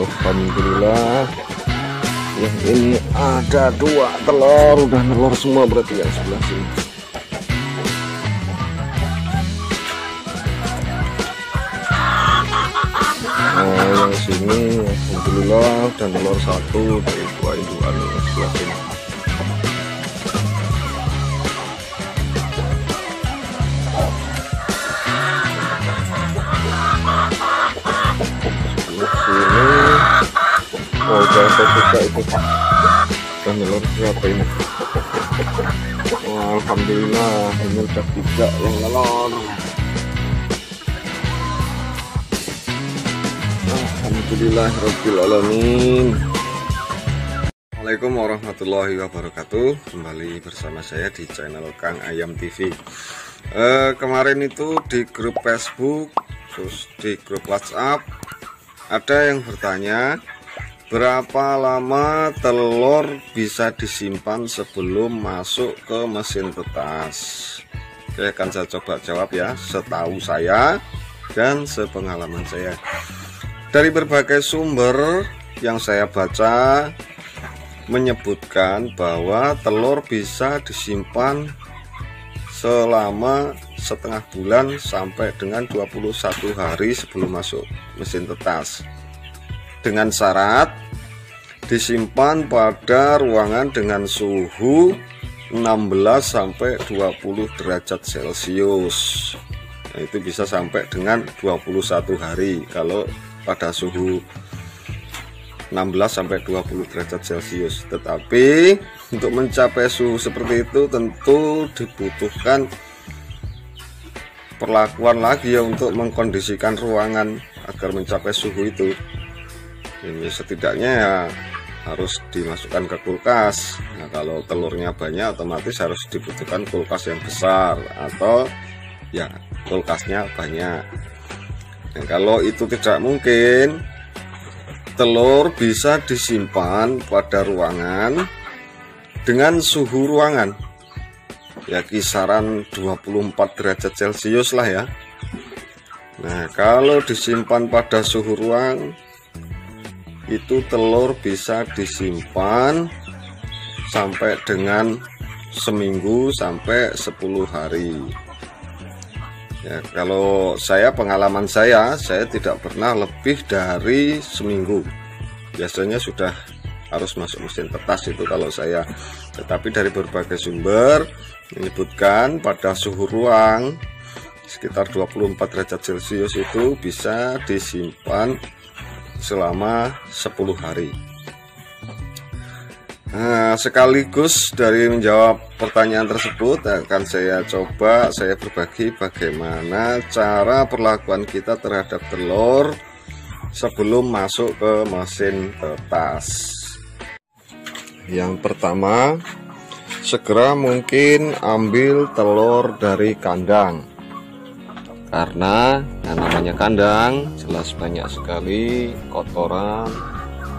Alhamdulillah. Yang ini ada 2 telur, udah nelor semua berarti yang sebelah sini. Nah, yang sini alhamdulillah dan telur 1 dari 2 indukan yang sebelah sini. Oh, jatuh juga itu dan telur berapa ini? Oh, alhamdulillah ini udah 3 yang telur. Alhamdulillahirabbil alamin. Assalamualaikum warahmatullahi wabarakatuh. Kembali bersama saya di channel Kang Ayam TV. Kemarin itu di grup Facebook, terus di grup WhatsApp ada yang bertanya, berapa lama telur bisa disimpan sebelum masuk ke mesin tetas? Oke, akan saya coba jawab ya, setahu saya dan sepengalaman saya. Dari berbagai sumber yang saya baca menyebutkan bahwa telur bisa disimpan selama setengah bulan sampai dengan 21 hari sebelum masuk mesin tetas, dengan syarat disimpan pada ruangan dengan suhu 16 sampai 20 derajat Celcius. Nah, itu bisa sampai dengan 21 hari kalau pada suhu 16 sampai 20 derajat Celcius. Tetapi untuk mencapai suhu seperti itu tentu dibutuhkan perlakuan lagi ya untuk mengkondisikan ruangan agar mencapai suhu itu. Ini setidaknya ya harus dimasukkan ke kulkas. Nah, kalau telurnya banyak otomatis harus dibutuhkan kulkas yang besar atau ya kulkasnya banyak. Nah, kalau itu tidak mungkin, telur bisa disimpan pada ruangan dengan suhu ruangan ya kisaran 24 derajat Celcius lah ya. Nah, kalau disimpan pada suhu ruang itu telur bisa disimpan sampai dengan seminggu sampai 10 hari ya. Kalau saya, pengalaman saya tidak pernah lebih dari seminggu, biasanya sudah harus masuk mesin tetas itu kalau saya. Tetapi dari berbagai sumber menyebutkan pada suhu ruang sekitar 24 derajat Celcius itu bisa disimpan selama 10 hari. Nah, sekaligus dari menjawab pertanyaan tersebut akan saya berbagi bagaimana cara perlakuan kita terhadap telur sebelum masuk ke mesin tetas. Yang pertama, segera mungkin ambil telur dari kandang, karena yang namanya kandang jelas banyak sekali kotoran,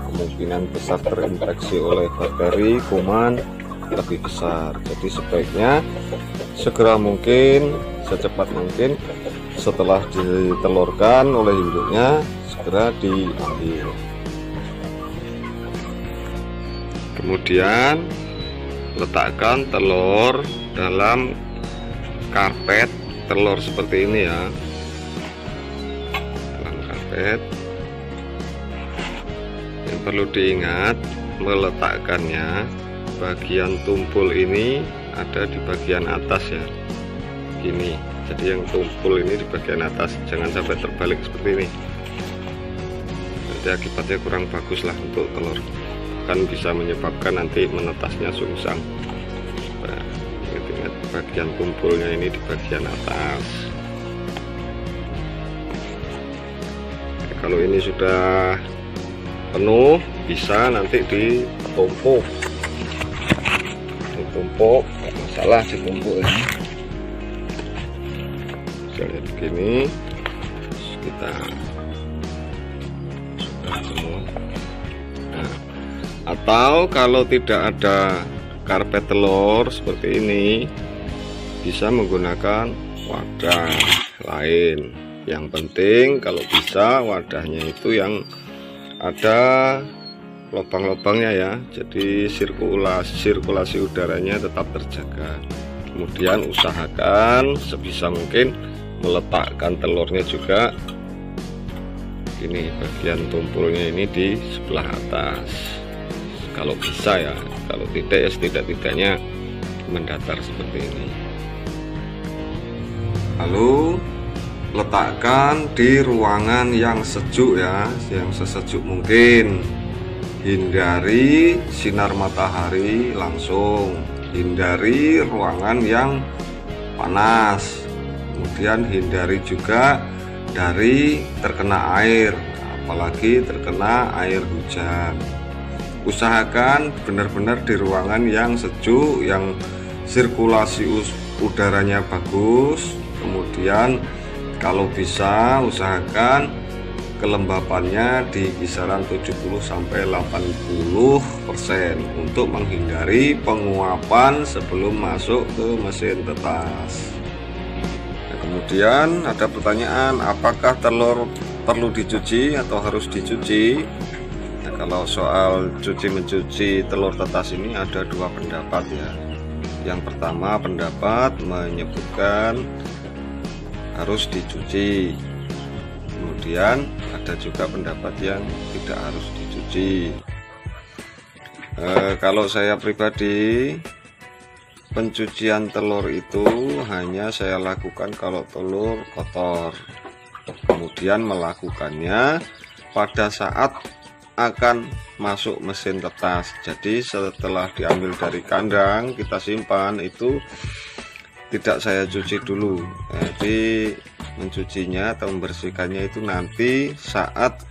kemungkinan besar terinfeksi oleh bakteri, kuman lebih besar. Jadi sebaiknya segera mungkin, secepat mungkin setelah ditelurkan oleh induknya segera diambil. Kemudian letakkan telur dalam karpet telur seperti ini ya, dalam karpet. Yang perlu diingat, meletakkannya bagian tumpul ini ada di bagian atas ya, gini. Jadi yang tumpul ini di bagian atas, jangan sampai terbalik seperti ini, nanti akibatnya kurang bagus lah untuk telur, kan bisa menyebabkan nanti menetasnya sungsang. Nah, ingat bagian tumpulnya ini di bagian atas. Kalau ini sudah penuh, bisa nanti ditumpuk, nggak masalah ditumpuk ya. Bisa lihat begini, kita sudah semua. Nah, atau kalau tidak ada karpet telur seperti ini, bisa menggunakan wadah lain. Yang penting kalau bisa wadahnya itu yang ada lubang-lubangnya ya, jadi sirkulasi udaranya tetap terjaga. Kemudian usahakan sebisa mungkin meletakkan telurnya juga ini bagian tumpulnya ini di sebelah atas kalau bisa ya, kalau tidak ya setidak-tidaknya mendatar seperti ini. Lalu letakkan di ruangan yang sejuk ya, yang sesejuk mungkin. Hindari sinar matahari langsung, hindari ruangan yang panas, kemudian hindari juga dari terkena air, apalagi terkena air hujan. Usahakan benar-benar di ruangan yang sejuk, yang sirkulasi udaranya bagus. Kemudian kalau bisa usahakan kelembapannya di kisaran 70-80% untuk menghindari penguapan sebelum masuk ke mesin tetas. Nah, kemudian ada pertanyaan, apakah telur perlu dicuci atau harus dicuci? Nah, kalau soal mencuci telur tetas ini ada dua pendapat ya. Yang pertama pendapat menyebutkan harus dicuci. Kemudian ada juga pendapat yang tidak harus dicuci. Kalau saya pribadi, pencucian telur itu hanya saya lakukan kalau telur kotor. Kemudian melakukannya pada saat akan masuk mesin tetas. Jadi setelah diambil dari kandang kita simpan itu tidak saya cuci dulu. Jadi mencucinya atau membersihkannya itu nanti saat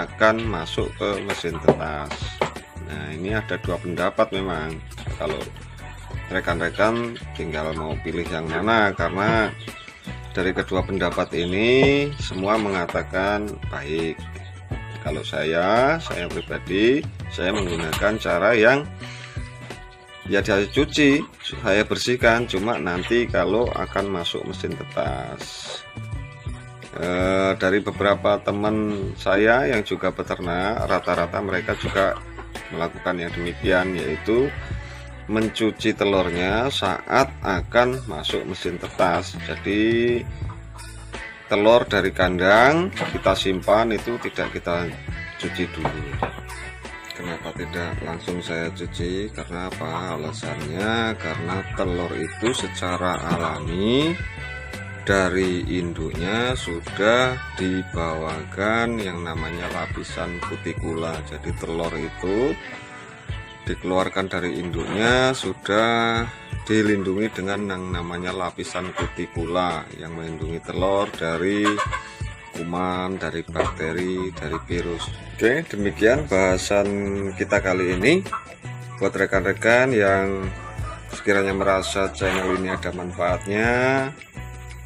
akan masuk ke mesin tetas. Nah, ini ada dua pendapat memang. Kalau rekan-rekan tinggal mau pilih yang mana, karena dari kedua pendapat ini semua mengatakan baik. Kalau saya pribadi saya menggunakan cara yang ya saya cuci, saya bersihkan, cuma nanti kalau akan masuk mesin tetas. Dari beberapa teman saya yang juga peternak, rata-rata mereka juga melakukan yang demikian, yaitu mencuci telurnya saat akan masuk mesin tetas. Jadi telur dari kandang kita simpan itu tidak kita cuci dulu. Kenapa tidak langsung saya cuci? Karena apa alasannya? Karena telur itu secara alami dari induknya sudah dibawakan yang namanya lapisan kutikula. Jadi telur itu dikeluarkan dari induknya sudah dilindungi dengan yang namanya lapisan kutikula yang melindungi telur dari kuman, dari bakteri, dari virus. Oke, demikian bahasan kita kali ini. Buat rekan-rekan yang sekiranya merasa channel ini ada manfaatnya,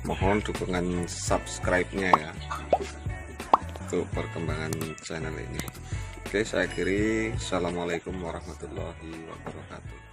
mohon dukungan subscribe-nya ya untuk perkembangan channel ini. Oke, saya akhiri. Assalamualaikum warahmatullahi wabarakatuh.